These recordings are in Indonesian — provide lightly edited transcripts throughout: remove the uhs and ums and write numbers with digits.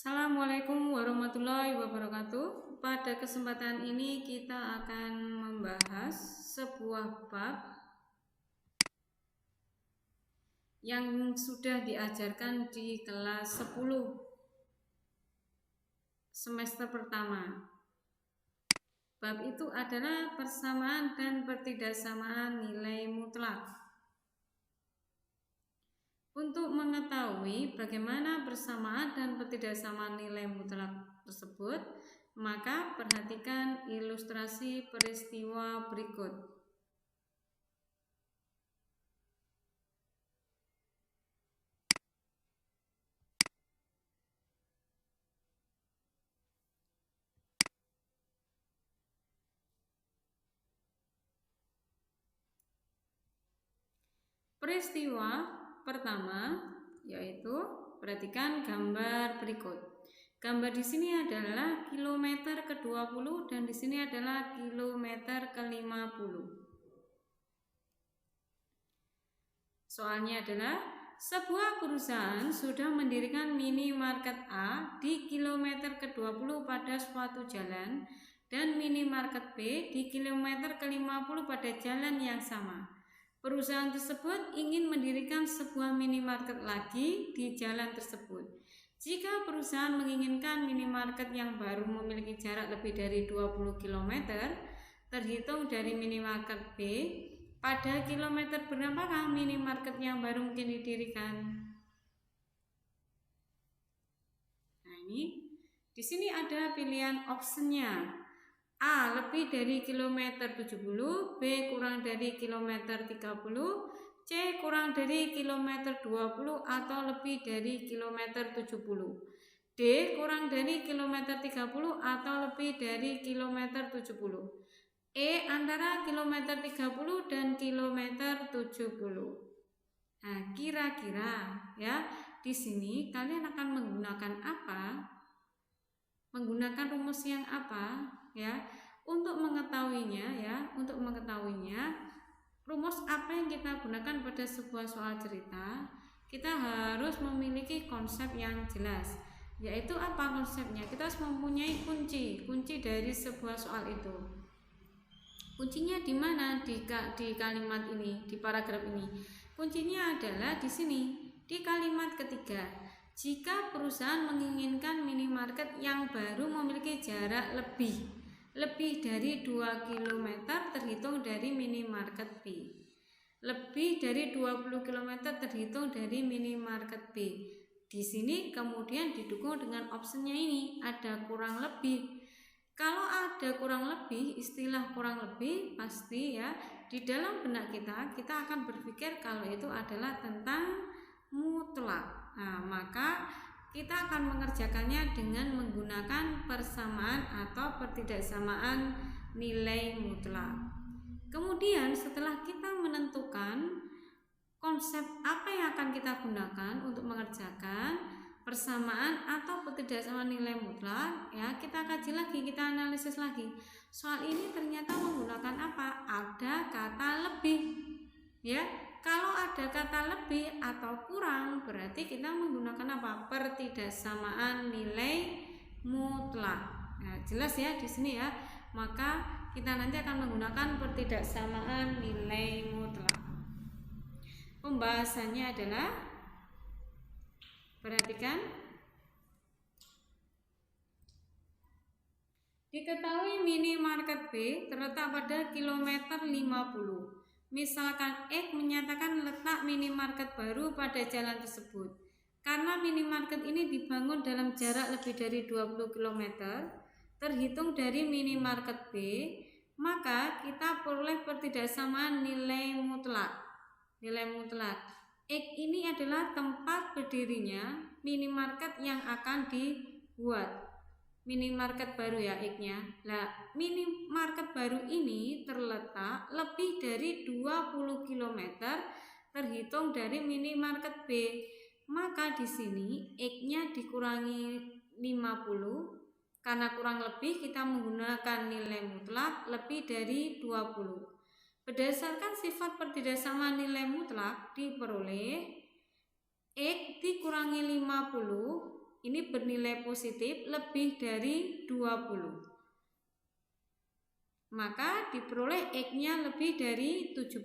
Assalamualaikum warahmatullahi wabarakatuh. Pada kesempatan ini kita akan membahas sebuah bab yang sudah diajarkan di kelas 10 semester pertama. Bab itu adalah persamaan dan pertidaksamaan nilai mutlak. Untuk mengetahui bagaimana persamaan dan pertidaksamaan nilai mutlak tersebut, maka perhatikan ilustrasi peristiwa berikut. Peristiwa pertama yaitu perhatikan gambar berikut. Gambar di sini adalah kilometer ke-20 dan di sini adalah kilometer ke-50. Soalnya adalah sebuah perusahaan sudah mendirikan minimarket A di kilometer ke-20 pada suatu jalan dan minimarket B di kilometer ke-50 pada jalan yang sama. Perusahaan tersebut ingin mendirikan sebuah minimarket lagi di jalan tersebut. Jika perusahaan menginginkan minimarket yang baru memiliki jarak lebih dari 20 km, terhitung dari minimarket B, pada kilometer berapakah minimarket yang baru mungkin didirikan? Nah, ini di sini ada pilihan optionnya. A lebih dari kilometer 70, B kurang dari kilometer 30, C kurang dari kilometer 20 atau lebih dari kilometer 70. D kurang dari kilometer 30 atau lebih dari kilometer 70. E antara kilometer 30 dan kilometer 70. Nah, kira-kira ya di sini kalian akan menggunakan apa? Menggunakan rumus yang apa? Ya, untuk mengetahuinya rumus apa yang kita gunakan pada sebuah soal cerita, kita harus memiliki konsep yang jelas. Yaitu apa konsepnya? Kita harus mempunyai kunci dari sebuah soal itu. Kuncinya di mana? Di kalimat ini, di paragraf ini. Kuncinya adalah di sini, di kalimat ketiga. Jika perusahaan menginginkan minimarket yang baru memiliki jarak lebih dari 2 km terhitung dari minimarket B. Lebih dari 20 km terhitung dari minimarket B. Di sini kemudian didukung dengan opsinya ini, ada kurang lebih. Kalau ada kurang lebih, istilah kurang lebih pasti ya di dalam benak kita akan berpikir kalau itu adalah tentang mutlak. Nah, maka kita akan mengerjakannya dengan menggunakan persamaan atau pertidaksamaan nilai mutlak. Kemudian setelah kita menentukan konsep apa yang akan kita gunakan untuk mengerjakan persamaan atau pertidaksamaan nilai mutlak, ya kita kaji lagi, kita analisis lagi. Soal ini ternyata menggunakan apa? Ada kata lebih, ya. Kalau ada kata lebih atau kurang, berarti kita menggunakan apa? Pertidaksamaan nilai mutlak. Nah, jelas ya di sini ya. Maka kita nanti akan menggunakan pertidaksamaan nilai mutlak. Pembahasannya adalah, perhatikan, diketahui minimarket B terletak pada kilometer 50. Misalkan X menyatakan letak minimarket baru pada jalan tersebut. Karena minimarket ini dibangun dalam jarak lebih dari 20 km, terhitung dari minimarket B, maka kita peroleh pertidaksamaan nilai mutlak. X ini adalah tempat berdirinya minimarket yang akan dibuat. Minimarket baru ya X-nya. Nah, minimarket baru ini terletak lebih dari 20 km terhitung dari minimarket B. Maka di sini X-nya dikurangi 50 karena kurang lebih kita menggunakan nilai mutlak lebih dari 20. Berdasarkan sifat pertidaksamaan nilai mutlak diperoleh X dikurangi 50. Ini ini bernilai positif lebih dari 20. Maka diperoleh X-nya lebih dari 70.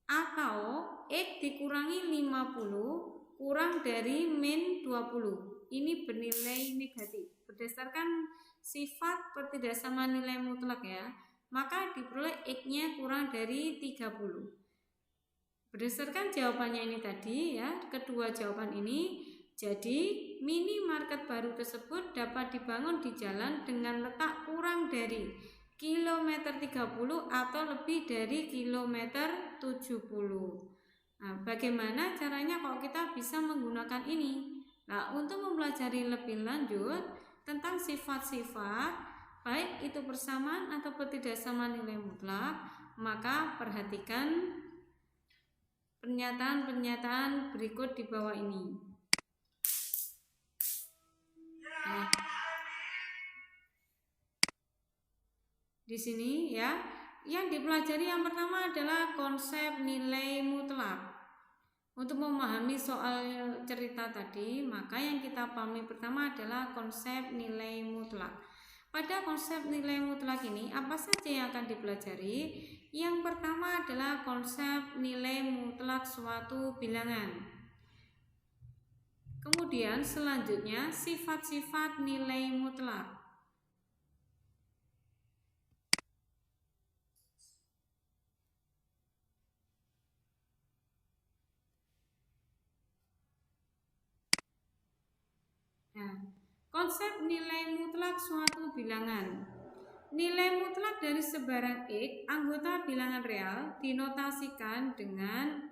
Atau X dikurangi 50 kurang dari min 20. Ini bernilai negatif. Berdasarkan sifat ketidaksamaan nilai mutlak ya, maka diperoleh X-nya kurang dari 30. Berdasarkan jawabannya ini tadi ya, kedua jawaban ini, jadi minimarket baru tersebut dapat dibangun di jalan dengan letak kurang dari kilometer 30 atau lebih dari kilometer 70. Nah, bagaimana caranya kalau kita bisa menggunakan ini? Nah, untuk mempelajari lebih lanjut tentang sifat-sifat baik itu persamaan atau ketidaksamaan nilai mutlak, maka perhatikan pernyataan-pernyataan berikut di bawah ini. Nah, di sini ya, yang dipelajari yang pertama adalah konsep nilai mutlak. Untuk memahami soal cerita tadi, maka yang kita pahami pertama adalah konsep nilai mutlak. Pada konsep nilai mutlak ini, apa saja yang akan dipelajari? Yang pertama adalah konsep nilai mutlak suatu bilangan. Kemudian selanjutnya sifat-sifat nilai mutlak. Nah, konsep nilai mutlak suatu bilangan. Nilai mutlak dari sebarang X anggota bilangan real dinotasikan dengan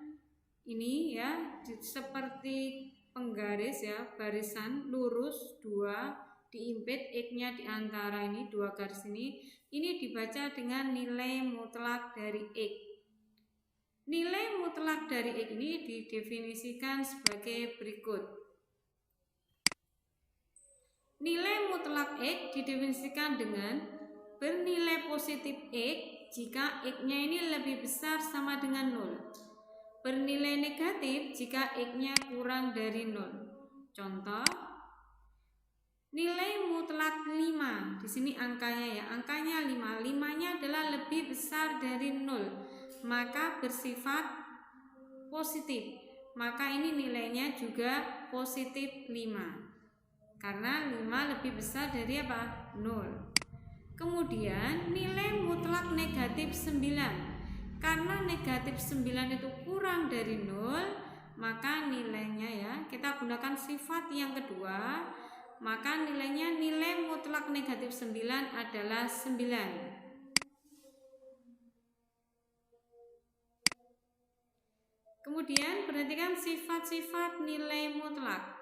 ini ya, seperti penggaris ya, barisan lurus 2 diimpit X-nya di antara ini dua garis ini dibaca dengan nilai mutlak dari X. Nilai mutlak dari X ini didefinisikan sebagai berikut. Nilai mutlak X didefinisikan dengan bernilai positif X jika X-nya ini lebih besar sama dengan 0. Bernilai negatif jika X-nya kurang dari 0. Contoh, nilai mutlak 5. Di sini angkanya ya, angkanya 5. 5-nya adalah lebih besar dari 0, maka bersifat positif. Maka ini nilainya juga positif 5. Karena 5 lebih besar dari apa? 0. Kemudian nilai mutlak negatif 9. Karena negatif 9 itu kurang dari 0, maka nilainya ya, kita gunakan sifat yang kedua, maka nilainya nilai mutlak negatif 9 adalah 9. Kemudian perhatikan sifat-sifat nilai mutlak.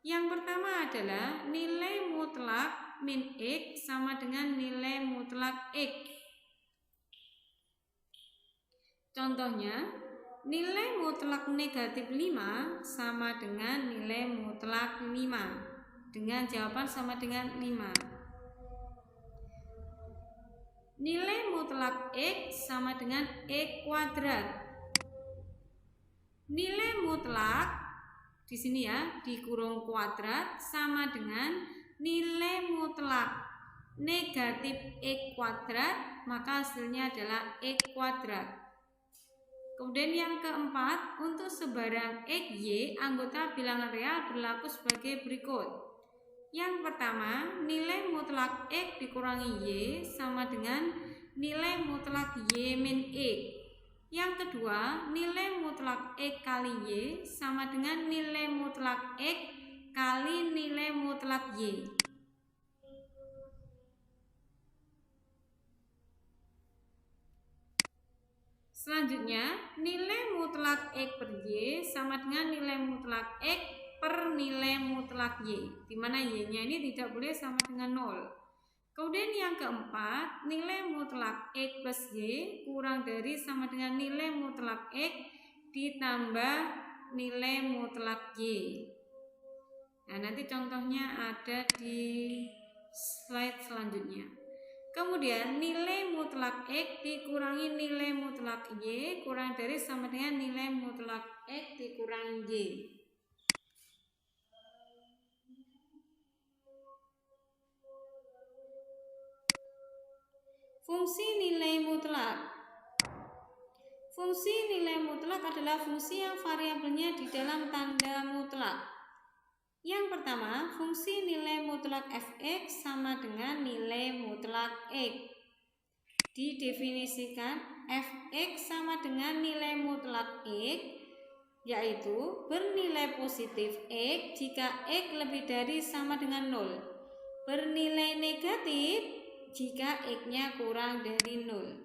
Yang pertama adalah nilai mutlak min X sama dengan nilai mutlak X. Contohnya, nilai mutlak negatif 5 sama dengan nilai mutlak 5. Dengan jawaban sama dengan 5. Nilai mutlak X sama dengan X kuadrat. Nilai mutlak di sini ya, dikurung kuadrat sama dengan nilai mutlak negatif X kuadrat, maka hasilnya adalah X kuadrat. Kemudian yang keempat, untuk sebarang X, Y, anggota bilangan real berlaku sebagai berikut. Yang pertama, nilai mutlak X dikurangi Y sama dengan nilai mutlak Y min X. Yang kedua, nilai mutlak X kali Y sama dengan nilai mutlak X kali nilai mutlak Y. Selanjutnya, nilai mutlak X per Y sama dengan nilai mutlak X per nilai mutlak Y, di mana Y-nya ini tidak boleh sama dengan 0. Kemudian yang keempat, nilai mutlak X plus Y kurang dari sama dengan nilai mutlak X ditambah nilai mutlak Y. Nah, nanti contohnya ada di slide selanjutnya. Kemudian nilai mutlak X dikurangi nilai mutlak Y kurang dari sama dengan nilai mutlak X dikurangi Y. Fungsi nilai mutlak. Fungsi nilai mutlak adalah fungsi yang variabelnya di dalam tanda mutlak. Yang pertama, fungsi nilai mutlak f(x) sama dengan nilai mutlak x. Didefinisikan f(x) sama dengan nilai mutlak x, yaitu bernilai positif x jika x lebih dari sama dengan 0, bernilai negatif jika x-nya kurang dari 0.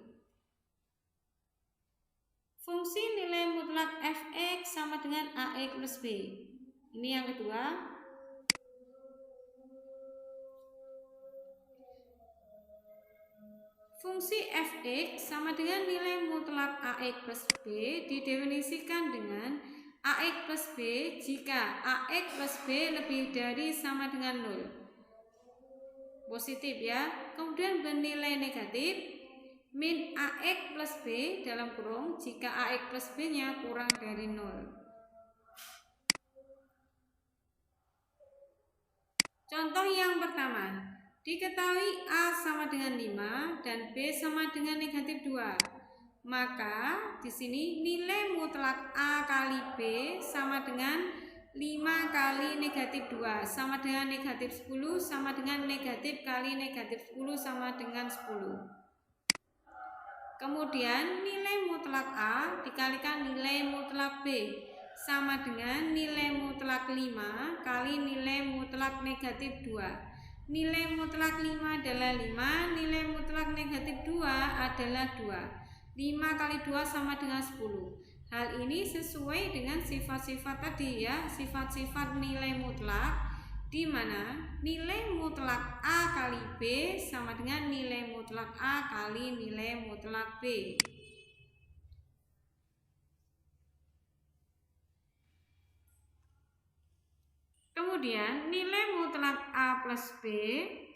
Fungsi nilai mutlak f(x) sama dengan ax plus b. Ini yang kedua. Fungsi f(x) sama dengan nilai mutlak ax plus b didefinisikan dengan ax plus b jika ax plus b lebih dari sama dengan 0. Positif ya. Kemudian bernilai negatif min ax plus b dalam kurung jika ax plus b nya kurang dari 0. Contoh yang pertama, diketahui a sama dengan 5 dan b sama dengan negatif 2. Maka di sini nilai mutlak a kali b sama dengan 5 kali negatif 2 sama dengan negatif 10 sama dengan negatif kali negatif 10 sama dengan 10. Kemudian nilai mutlak A dikalikan nilai mutlak B sama dengan nilai mutlak 5 kali nilai mutlak negatif 2. Nilai mutlak 5 adalah 5, nilai mutlak negatif 2 adalah 2. 5 kali 2 sama dengan 10. Hal ini sesuai dengan sifat-sifat tadi ya, sifat-sifat nilai mutlak, di mana nilai mutlak A kali B sama dengan nilai mutlak A kali nilai mutlak B. Kemudian nilai mutlak A plus B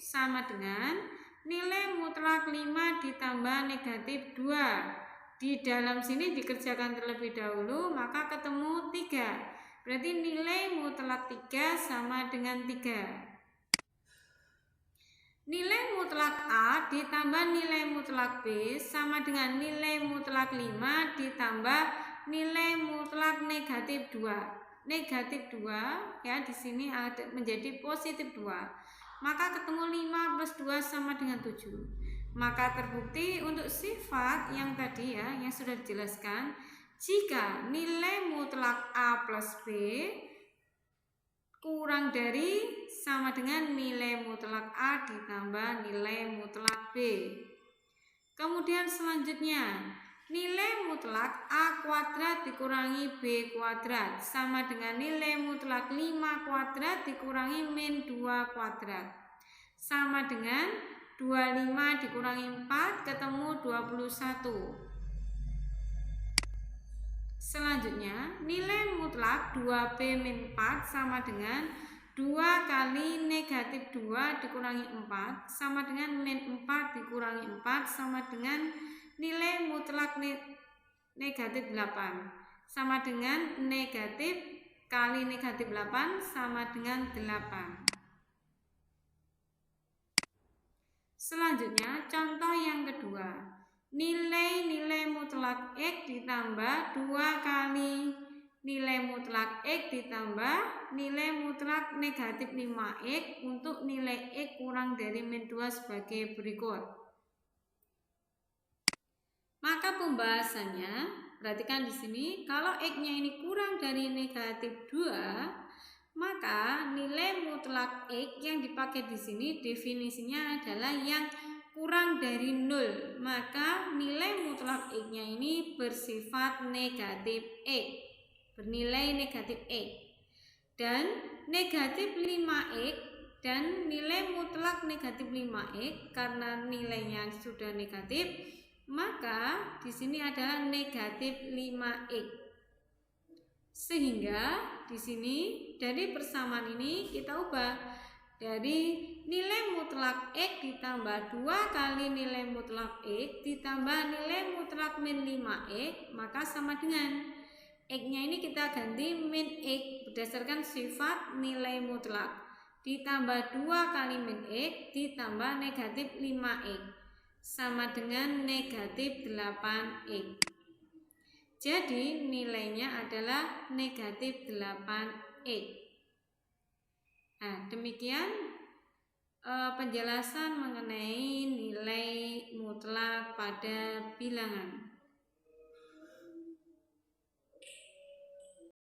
sama dengan nilai mutlak 5 ditambah negatif 2. Di dalam sini dikerjakan terlebih dahulu, maka ketemu 3. Berarti nilai mutlak 3 sama dengan 3. Nilai mutlak A ditambah nilai mutlak B sama dengan nilai mutlak 5 ditambah nilai mutlak negatif 2. Negatif 2 ya, di sini ada menjadi positif 2. Maka ketemu 5 plus 2 sama dengan 7. Maka terbukti untuk sifat yang tadi ya, yang sudah dijelaskan, jika nilai mutlak A plus B kurang dari sama dengan nilai mutlak A ditambah nilai mutlak B. Kemudian selanjutnya, nilai mutlak A kuadrat dikurangi B kuadrat sama dengan nilai mutlak 5 kuadrat dikurangi min 2 kuadrat. Sama dengan 25 dikurangi 4 ketemu 21. Selanjutnya, nilai mutlak 2B min 4 sama dengan 2 kali negatif 2 dikurangi 4 sama dengan min 4 dikurangi 4 sama dengan nilai mutlak negatif 8 sama dengan negatif kali negatif 8 sama dengan 8. Selanjutnya, contoh yang kedua. Nilai mutlak X ditambah 2 kali nilai mutlak X ditambah nilai mutlak negatif 5X untuk nilai X kurang dari min 2 sebagai berikut. Maka pembahasannya, perhatikan di sini, kalau X-nya ini kurang dari negatif 2, maka nilai mutlak X yang dipakai di sini definisinya adalah yang kurang dari 0, maka nilai mutlak X-nya ini bersifat negatif X, bernilai negatif X. Dan negatif 5X dan nilai mutlak negatif 5X karena nilainya sudah negatif, maka di sini adalah negatif 5X. Sehingga di sini dari persamaan ini kita ubah dari nilai mutlak X ditambah 2 kali nilai mutlak X ditambah nilai mutlak min 5X, maka sama dengan X-nya ini kita ganti min X berdasarkan sifat nilai mutlak ditambah 2 kali min X ditambah negatif 5X sama dengan negatif 8x. Jadi nilainya adalah negatif 8x. Nah, demikian penjelasan mengenai nilai mutlak pada bilangan.